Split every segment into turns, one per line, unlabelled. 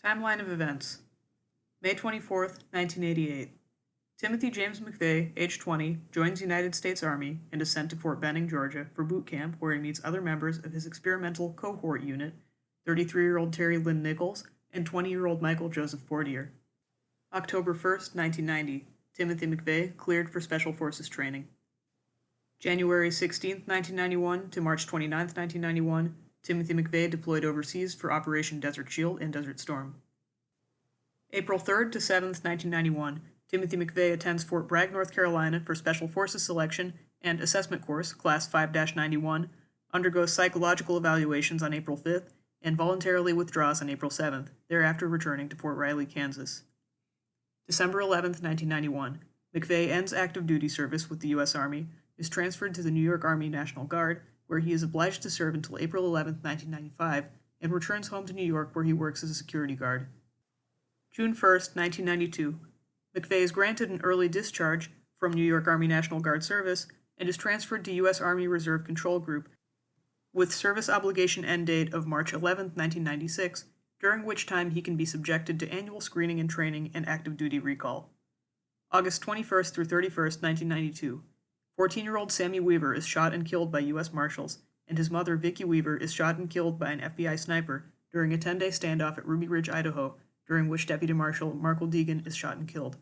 Timeline of events. May 24th, 1988. Timothy James McVeigh, age 20, joins United States Army and is sent to Fort Benning, Georgia, for boot camp where he meets other members of his experimental cohort unit, 33-year-old Terry Lynn Nichols and 20-year-old Michael Joseph Fortier. October 1st, 1990. Timothy McVeigh cleared for Special Forces training. January 16th, 1991 to March 29th, 1991. Timothy McVeigh deployed overseas for Operation Desert Shield and Desert Storm. April 3rd to 7th, 1991. Timothy McVeigh attends Fort Bragg, North Carolina for Special Forces Selection and Assessment Course, Class 5-91, undergoes psychological evaluations on April 5th, and voluntarily withdraws on April 7th, thereafter returning to Fort Riley, Kansas. December 11th, 1991. McVeigh ends active duty service with the U.S. Army, is transferred to the New York Army National Guard, where he is obliged to serve until April 11th, 1995, and returns home to New York where he works as a security guard. June 1st, 1992. McVeigh is granted an early discharge from New York Army National Guard service and is transferred to U.S. Army Reserve Control Group with service obligation end date of March 11, 1996, during which time he can be subjected to annual screening and training and active duty recall. August 21st through 31st, 1992. 14-year-old Sammy Weaver is shot and killed by U.S. Marshals, and his mother, Vicki Weaver, is shot and killed by an FBI sniper during a 10-day standoff at Ruby Ridge, Idaho, during which Deputy Marshal Markle Deegan is shot and killed.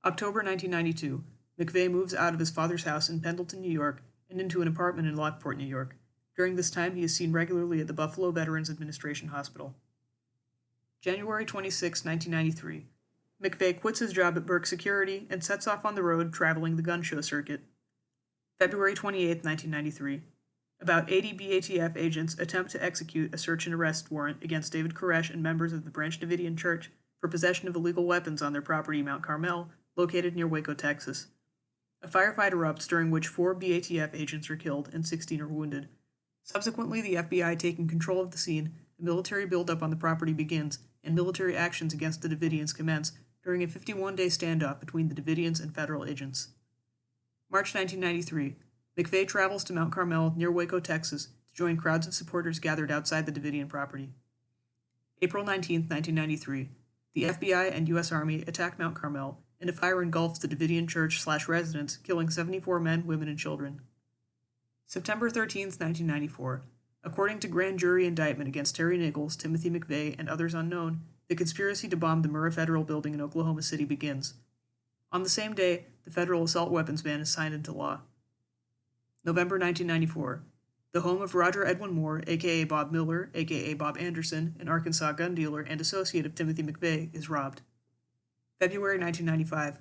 October 1992. McVeigh moves out of his father's house in Pendleton, New York, and into an apartment in Lockport, New York. During this time, he is seen regularly at the Buffalo Veterans Administration Hospital. January 26, 1993. McVeigh quits his job at Burke Security and sets off on the road traveling the gun show circuit. February 28, 1993. About 80 BATF agents attempt to execute a search and arrest warrant against David Koresh and members of the Branch Davidian Church for possession of illegal weapons on their property, Mount Carmel, located near Waco, Texas. A firefight erupts during which 4 BATF agents are killed and 16 are wounded. Subsequently, the FBI taking control of the scene, a military buildup on the property begins, and military actions against the Davidians commence during a 51-day standoff between the Davidians and federal agents. March 1993. McVeigh travels to Mount Carmel near Waco, Texas, to join crowds of supporters gathered outside the Davidian property. April 19, 1993. The FBI and U.S. Army attack Mount Carmel, and a fire engulfs the Davidian church/residence, killing 74 men, women, and children. September 13, 1994. According to grand jury indictment against Terry Nichols, Timothy McVeigh, and others unknown, the conspiracy to bomb the Murrah Federal Building in Oklahoma City begins. On the same day, the federal assault weapons ban is signed into law. November 1994. The home of Roger Edwin Moore, a.k.a. Bob Miller, a.k.a. Bob Anderson, an Arkansas gun dealer and associate of Timothy McVeigh, is robbed. February 1995.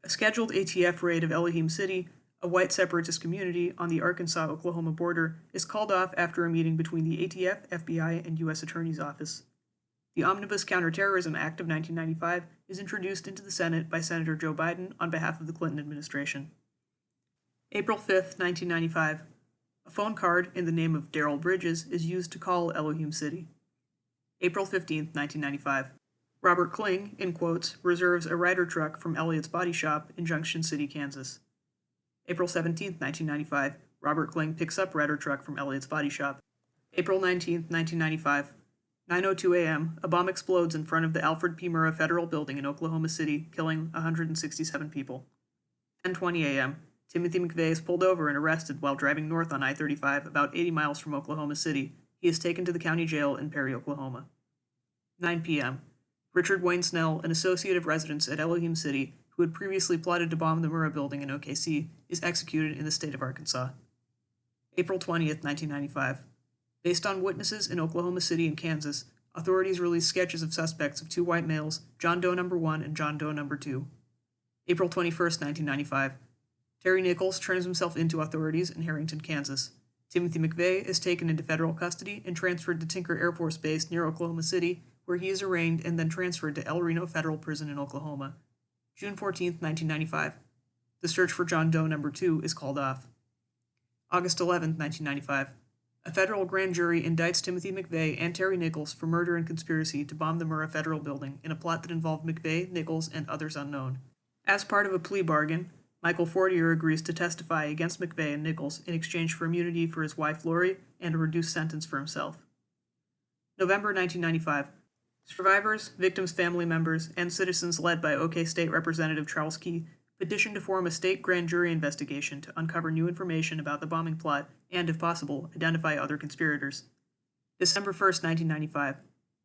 A scheduled ATF raid of Elohim City, a white separatist community on the Arkansas-Oklahoma border, is called off after a meeting between the ATF, FBI, and U.S. Attorney's Office. The Omnibus Counterterrorism Act of 1995 is introduced into the Senate by Senator Joe Biden on behalf of the Clinton administration. April 5, 1995. A phone card in the name of Darrell Bridges is used to call Elohim City. April 15, 1995. Robert Kling, in quotes, reserves a Ryder truck from Elliott's Body Shop in Junction City, Kansas. April 17, 1995. Robert Kling picks up Ryder truck from Elliott's Body Shop. April 19, 1995. 9:02 a.m., a bomb explodes in front of the Alfred P. Murrah Federal Building in Oklahoma City, killing 167 people. 10:20 a.m., Timothy McVeigh is pulled over and arrested while driving north on I-35 about 80 miles from Oklahoma City. He is taken to the county jail in Perry, Oklahoma. 9 p.m., Richard Wayne Snell, an associate of residents at Elohim City, who had previously plotted to bomb the Murrah Building in OKC, is executed in the state of Arkansas. April 20th, 1995. Based on witnesses in Oklahoma City and Kansas, authorities released sketches of suspects of 2 white males, John Doe No. 1 and John Doe No. 2. April 21st, 1995. Terry Nichols turns himself into authorities in Harrington, Kansas. Timothy McVeigh is taken into federal custody and transferred to Tinker Air Force Base near Oklahoma City, where he is arraigned and then transferred to El Reno Federal Prison in Oklahoma. June 14, 1995. The search for John Doe No. 2 is called off. August 11, 1995. A federal grand jury indicts Timothy McVeigh and Terry Nichols for murder and conspiracy to bomb the Murrah Federal Building in a plot that involved McVeigh, Nichols, and others unknown. As part of a plea bargain, Michael Fortier agrees to testify against McVeigh and Nichols in exchange for immunity for his wife Lori and a reduced sentence for himself. November 1995. Survivors, victims' family members, and citizens led by OK State Representative Charles Key petitioned to form a state grand jury investigation to uncover new information about the bombing plot and, if possible, identify other conspirators. December 1, 1995.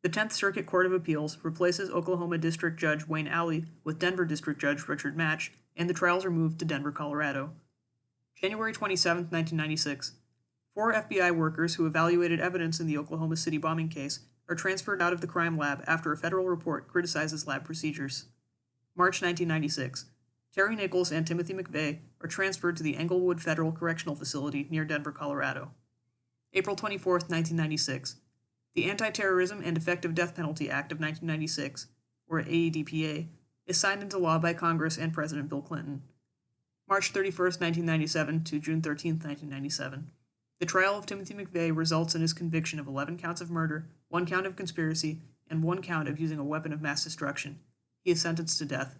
The 10th Circuit Court of Appeals replaces Oklahoma District Judge Wayne Alley with Denver District Judge Richard Match, and the trials are moved to Denver, Colorado. January 27, 1996. 4 FBI workers who evaluated evidence in the Oklahoma City bombing case are transferred out of the crime lab after a federal report criticizes lab procedures. March 1996. Terry Nichols and Timothy McVeigh are transferred to the Englewood Federal Correctional Facility near Denver, Colorado. April 24, 1996. The Anti-Terrorism and Effective Death Penalty Act of 1996, or AEDPA, is signed into law by Congress and President Bill Clinton. March 31, 1997 to June 13, 1997. The trial of Timothy McVeigh results in his conviction of 11 counts of murder, 1 count of conspiracy, and 1 count of using a weapon of mass destruction. He is sentenced to death.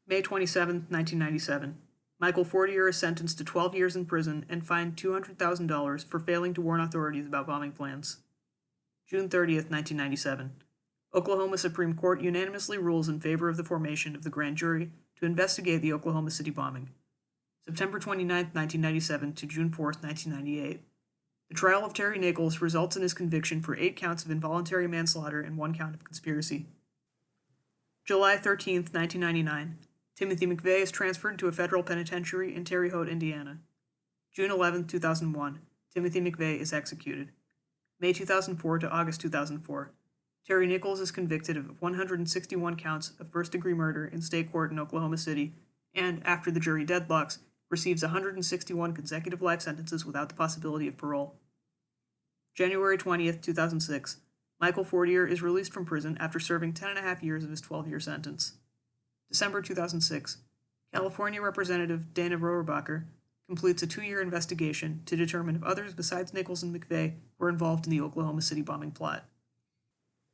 May 27, 1997. Michael Fortier is sentenced to 12 years in prison and fined $200,000 for failing to warn authorities about bombing plans. June 30, 1997. Oklahoma Supreme Court unanimously rules in favor of the formation of the grand jury to investigate the Oklahoma City bombing. September 29, 1997 to June 4, 1998. The trial of Terry Nichols results in his conviction for 8 counts of involuntary manslaughter and 1 count of conspiracy. July 13, 1999. Timothy McVeigh is transferred to a federal penitentiary in Terre Haute, Indiana. June 11, 2001. Timothy McVeigh is executed. May 2004 to August 2004. Terry Nichols is convicted of 161 counts of first-degree murder in state court in Oklahoma City and, after the jury deadlocks, receives 161 consecutive life sentences without the possibility of parole. January 20, 2006. Michael Fortier is released from prison after serving 10.5 years of his 12-year sentence. December 2006. California Representative Dana Rohrabacher completes a 2-year investigation to determine if others besides Nichols and McVeigh were involved in the Oklahoma City bombing plot.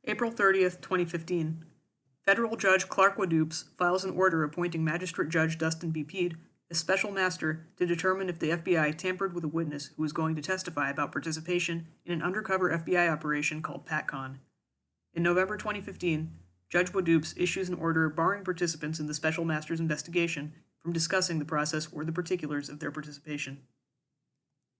April 30, 2015. Federal Judge Clark Wadoops files an order appointing Magistrate Judge Dustin B. Peed as special master to determine if the FBI tampered with a witness who was going to testify about participation in an undercover FBI operation called PatCon. In November 2015, Judge Wadoops issues an order barring participants in the special master's investigation from discussing the process or the particulars of their participation.